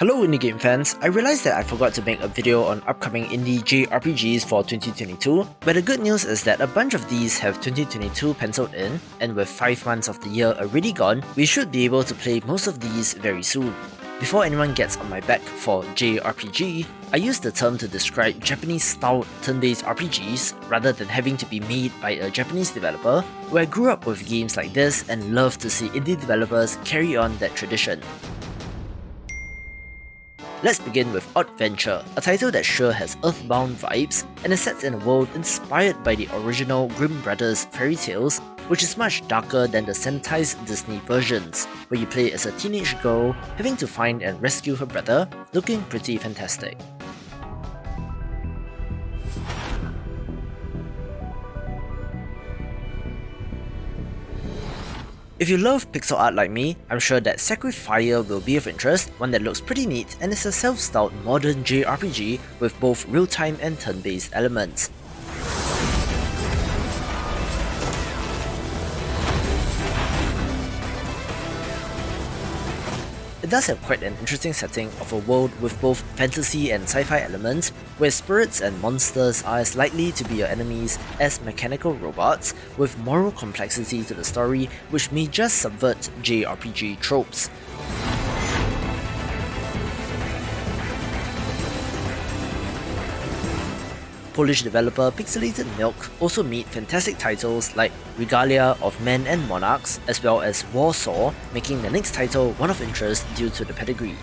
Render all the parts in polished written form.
Hello indie game fans, I realized that I forgot to make a video on upcoming indie JRPGs for 2022, but the good news is that a bunch of these have 2022 penciled in, and with 5 months of the year already gone, we should be able to play most of these very soon. Before anyone gets on my back for JRPG, I use the term to describe Japanese-styled turn-based RPGs rather than having to be made by a Japanese developer, where I grew up with games like this and love to see indie developers carry on that tradition. Let's begin with Oddventure, a title that sure has Earthbound vibes and is set in a world inspired by the original Grimm Brothers fairy tales, which is much darker than the sanitized Disney versions, where you play as a teenage girl having to find and rescue her brother, looking pretty fantastic. If you love pixel art like me, I'm sure that Sacrifire will be of interest, one that looks pretty neat and is a self-styled modern JRPG with both real-time and turn-based elements. It does have quite an interesting setting of a world with both fantasy and sci-fi elements, where spirits and monsters are as likely to be your enemies as mechanical robots, with moral complexity to the story which may just subvert JRPG tropes. Polish developer Pixelated Milk also made fantastic titles like Regalia of Men and Monarchs, as well as Warsaw, making the next title one of interest due to the pedigree.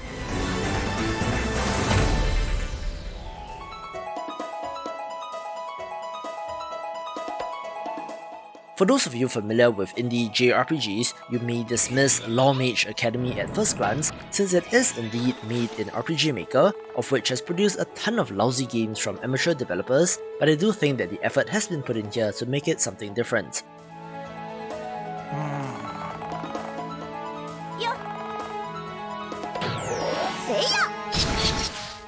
For those of you familiar with indie JRPGs, you may dismiss Lawmage Academy at first glance, since it is indeed made in RPG Maker, of which has produced a ton of lousy games from amateur developers, but I do think that the effort has been put in here to make it something different.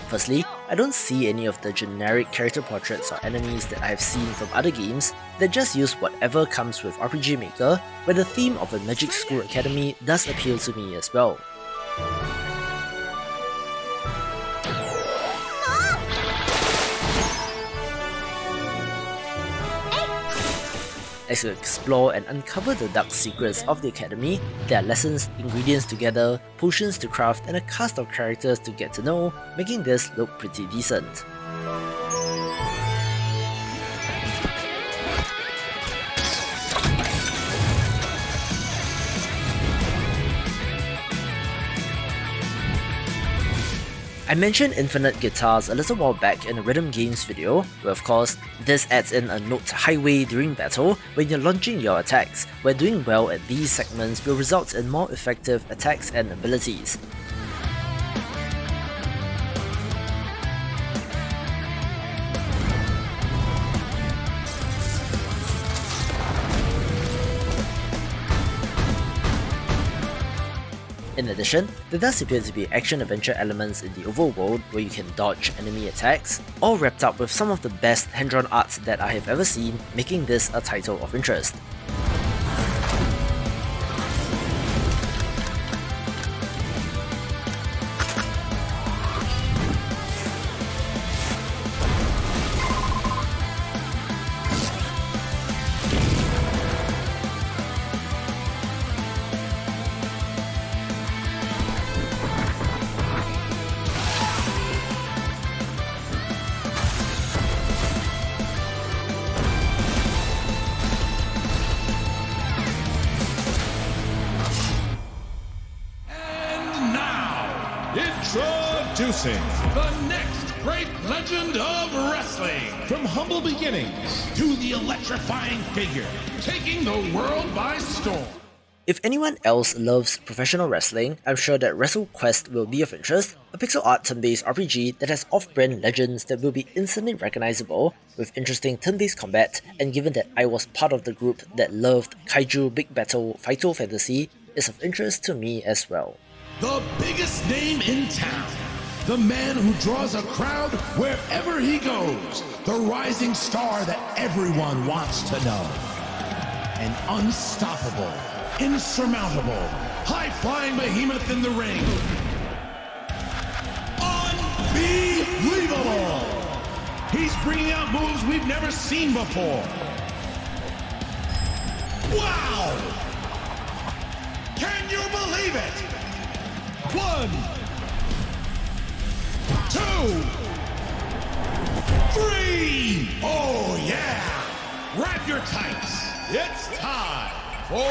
Firstly, I don't see any of the generic character portraits or enemies that I have seen from other games that just use whatever comes with RPG Maker, where the theme of a magic school academy does appeal to me as well. As you explore and uncover the dark secrets of the academy, there are lessons, ingredients to gather, potions to craft, and a cast of characters to get to know, making this look pretty decent. I mentioned infinite guitars a little while back in a Rhythm Games video, where of course, this adds in a note highway during battle when you're launching your attacks, where doing well at these segments will result in more effective attacks and abilities. In addition, there does appear to be action-adventure elements in the overworld where you can dodge enemy attacks, all wrapped up with some of the best hand-drawn arts that I have ever seen, making this a title of interest. Introducing the next great legend of wrestling. From humble beginnings to the electrifying figure, taking the world by storm. If anyone else loves professional wrestling, I'm sure that WrestleQuest will be of interest, a pixel art turn-based RPG that has off-brand legends that will be instantly recognizable, with interesting turn-based combat, and given that I was part of the group that loved Kaiju Big Battle Fighto Fantasy, is of interest to me as well. The biggest name in town. The man who draws a crowd wherever he goes. The rising star that everyone wants to know. An unstoppable, insurmountable, high-flying behemoth in the ring. He's bringing out moves we've never seen before. Wow! Can you believe it? 1, 2, 3! Oh yeah! Grab your tights. It's time for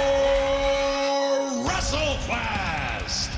WrestleQuest!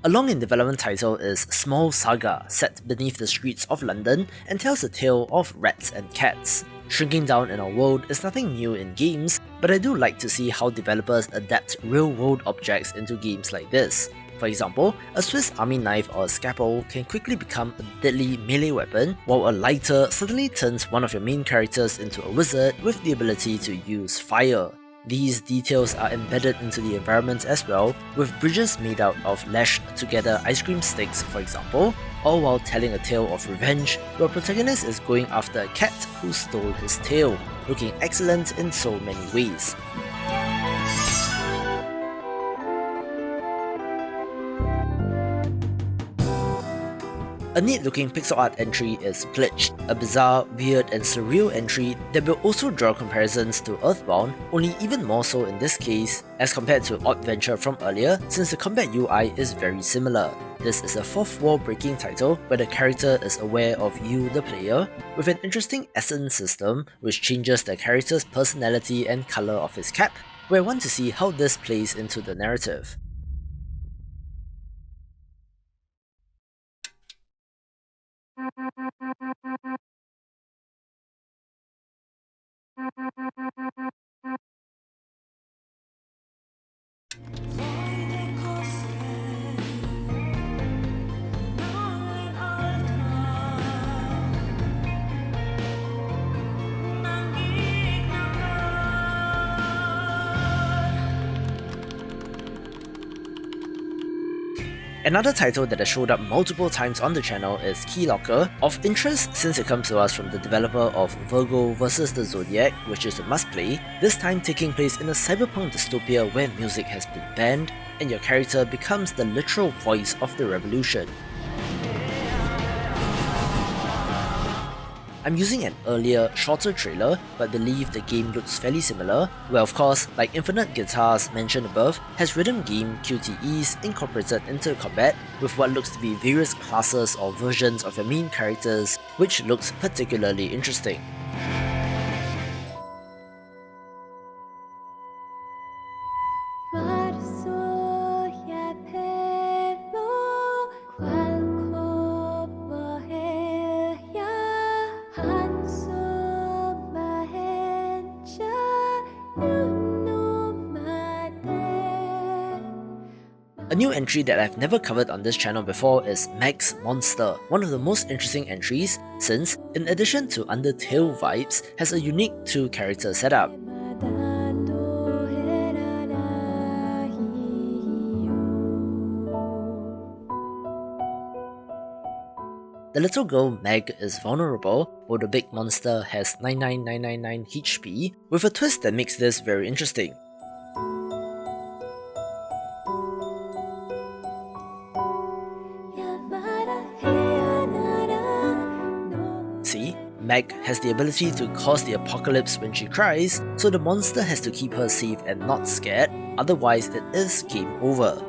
A long-in-development title is Small Saga, set beneath the streets of London and tells a tale of rats and cats. Shrinking down in our world is nothing new in games, but I do like to see how developers adapt real-world objects into games like this. For example, a Swiss army knife or a scalpel can quickly become a deadly melee weapon, while a lighter suddenly turns one of your main characters into a wizard with the ability to use fire. These details are embedded into the environment as well, with bridges made out of lashed together ice cream sticks for example, all while telling a tale of revenge where a protagonist is going after a cat who stole his tail, looking excellent in so many ways. A neat-looking pixel art entry is Glitched, a bizarre, weird and surreal entry that will also draw comparisons to Earthbound, only even more so in this case as compared to Oddventure from earlier, since the combat UI is very similar. This is a fourth wall breaking title where the character is aware of you, the player, with an interesting essence system which changes the character's personality and colour of his cap, where I want to see how this plays into the narrative. Another title that has showed up multiple times on the channel is Keylocker, of interest since it comes to us from the developer of Virgo vs the Zodiac, which is a must-play, this time taking place in a cyberpunk dystopia where music has been banned, and your character becomes the literal voice of the revolution. I'm using an earlier, shorter trailer, but believe the game looks fairly similar, where of course, like Infinite Guitars mentioned above, has rhythm game QTEs incorporated into combat with what looks to be various classes or versions of your main characters, which looks particularly interesting. A new entry that I've never covered on this channel before is Meg's Monster, one of the most interesting entries since, in addition to Undertale vibes, has a unique two-character setup. The little girl Meg is vulnerable, while the big monster has 99999 HP, with a twist that makes this very interesting. See, Meg has the ability to cause the apocalypse when she cries, so the monster has to keep her safe and not scared, otherwise it is game over.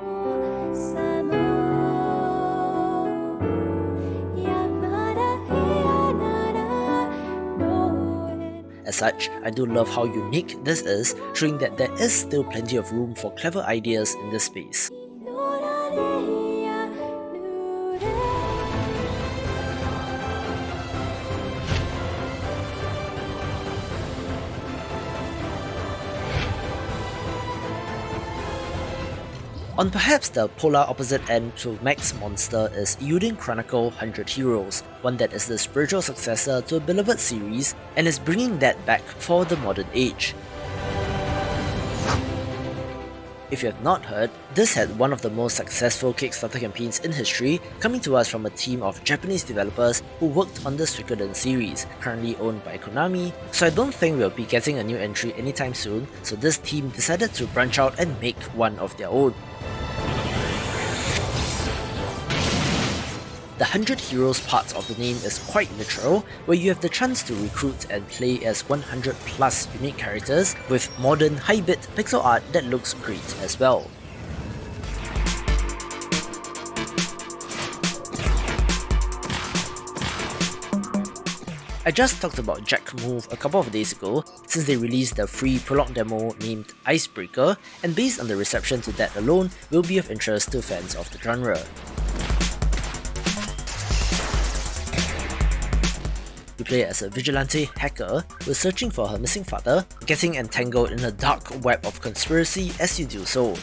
As such, I do love how unique this is, showing that there is still plenty of room for clever ideas in this space. On perhaps the polar opposite end to Meg's Monster is Eiyuden Chronicle 100 Heroes, one that is the spiritual successor to a beloved series and is bringing that back for the modern age. If you have not heard, this had one of the most successful Kickstarter campaigns in history, coming to us from a team of Japanese developers who worked on the Suikoden series, currently owned by Konami, so I don't think we'll be getting a new entry anytime soon, so this team decided to branch out and make one of their own. The 100 Heroes part of the name is quite literal, where you have the chance to recruit and play as 100 plus unique characters with modern high-bit pixel art that looks great as well. I just talked about Jack Move a couple of days ago, since they released the free prologue demo named Icebreaker, and based on the reception to that alone, will be of interest to fans of the genre. You play as a vigilante hacker who is searching for her missing father, getting entangled in a dark web of conspiracy as you do so.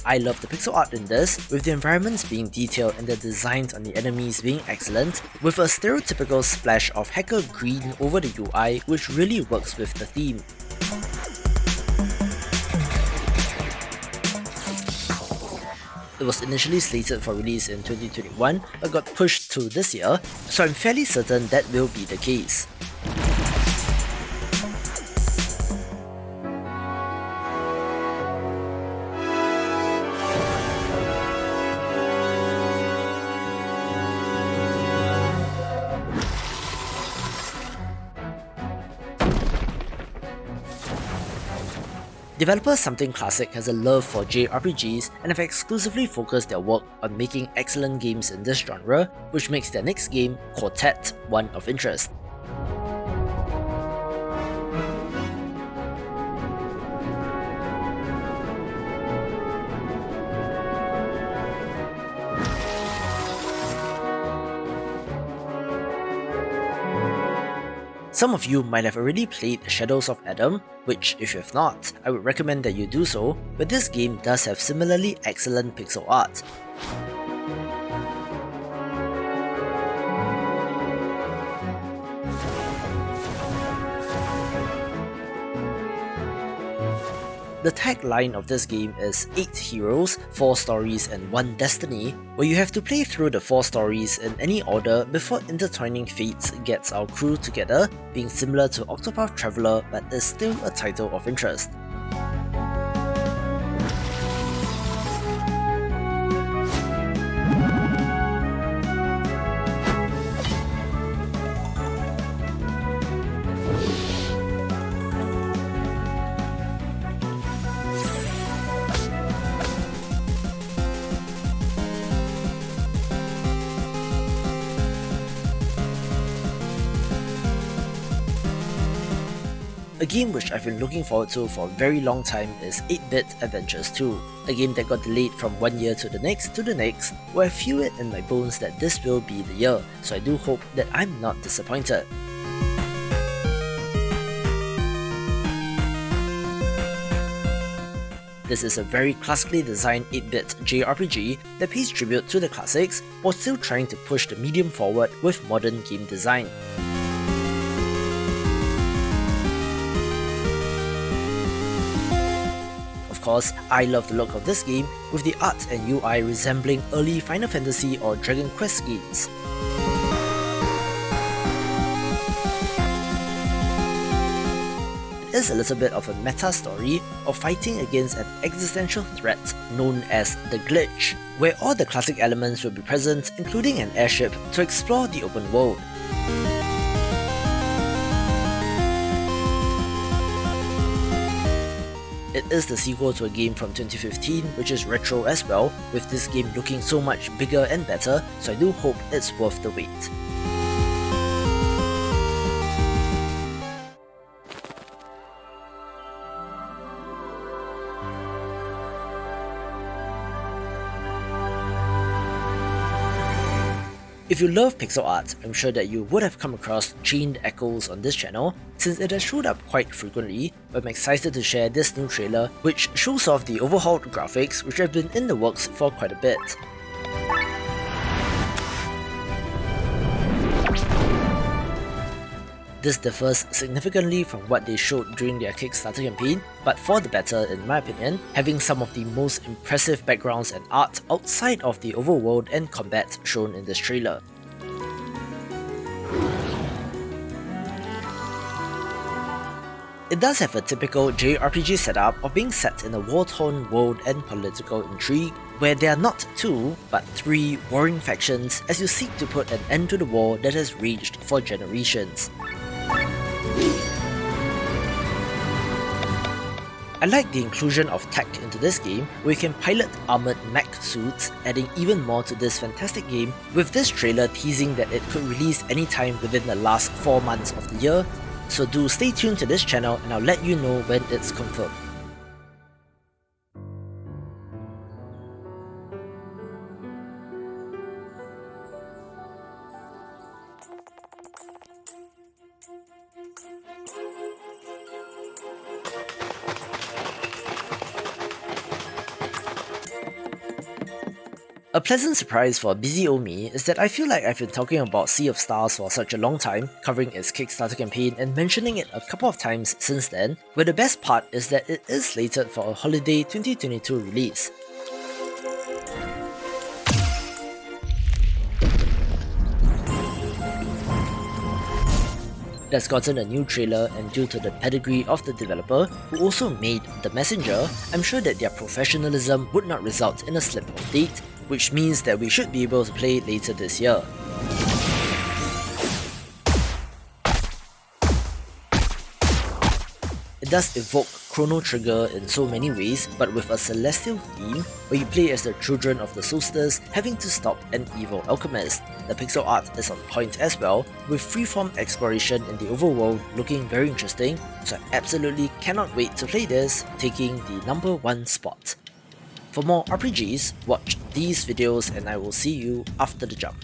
I love the pixel art in this, with the environments being detailed and the designs on the enemies being excellent, with a stereotypical splash of hacker green over the UI which really works with the theme. It was initially slated for release in 2021 but got pushed to this year, so I'm fairly certain that will be the case. Developer Something Classic has a love for JRPGs and have exclusively focused their work on making excellent games in this genre, which makes their next game, Quartet, one of interest. Some of you might have already played Shadows of Adam, which, if you have not, I would recommend that you do so, but this game does have similarly excellent pixel art. The tagline of this game is 8 heroes, 4 stories and 1 destiny, where you have to play through the 4 stories in any order before intertwining fates gets our crew together, being similar to Octopath Traveler but is still a title of interest. A game which I've been looking forward to for a very long time is 8-Bit Adventures 2, a game that got delayed from one year to the next, where I feel it in my bones that this will be the year, so I do hope that I'm not disappointed. This is a very classically designed 8-bit JRPG that pays tribute to the classics while still trying to push the medium forward with modern game design. Of course, I love the look of this game, with the art and UI resembling early Final Fantasy or Dragon Quest games. It is a little bit of a meta story of fighting against an existential threat known as the Glitch, where all the classic elements will be present, including an airship, to explore the open world. It is the sequel to a game from 2015, which is retro as well, with this game looking so much bigger and better, so I do hope it's worth the wait. If you love pixel art, I'm sure that you would have come across Chained Echoes on this channel, since it has showed up quite frequently, but I'm excited to share this new trailer which shows off the overhauled graphics which have been in the works for quite a bit. This differs significantly from what they showed during their Kickstarter campaign, but for the better in my opinion, having some of the most impressive backgrounds and art outside of the overworld and combat shown in this trailer. It does have a typical JRPG setup of being set in a war-torn world and political intrigue, where there are not 2, but 3 warring factions as you seek to put an end to the war that has raged for generations. I like the inclusion of tech into this game, where you can pilot armoured mech suits, adding even more to this fantastic game, with this trailer teasing that it could release anytime within the last 4 months of the year. So do stay tuned to this channel and I'll let you know when it's confirmed. A pleasant surprise for busy old me is that I feel like I've been talking about Sea of Stars for such a long time, covering its Kickstarter campaign and mentioning it a couple of times since then, where the best part is that it is slated for a holiday 2022 release. It has gotten a new trailer, and due to the pedigree of the developer, who also made The Messenger, I'm sure that their professionalism would not result in a slip of date, which means that we should be able to play later this year. It does evoke Chrono Trigger in so many ways, but with a celestial theme where you play as the children of the Solstice having to stop an evil alchemist. The pixel art is on point as well, with freeform exploration in the overworld looking very interesting, so I absolutely cannot wait to play this, taking the #1 spot. For more RPGs, watch these videos and I will see you after the jump.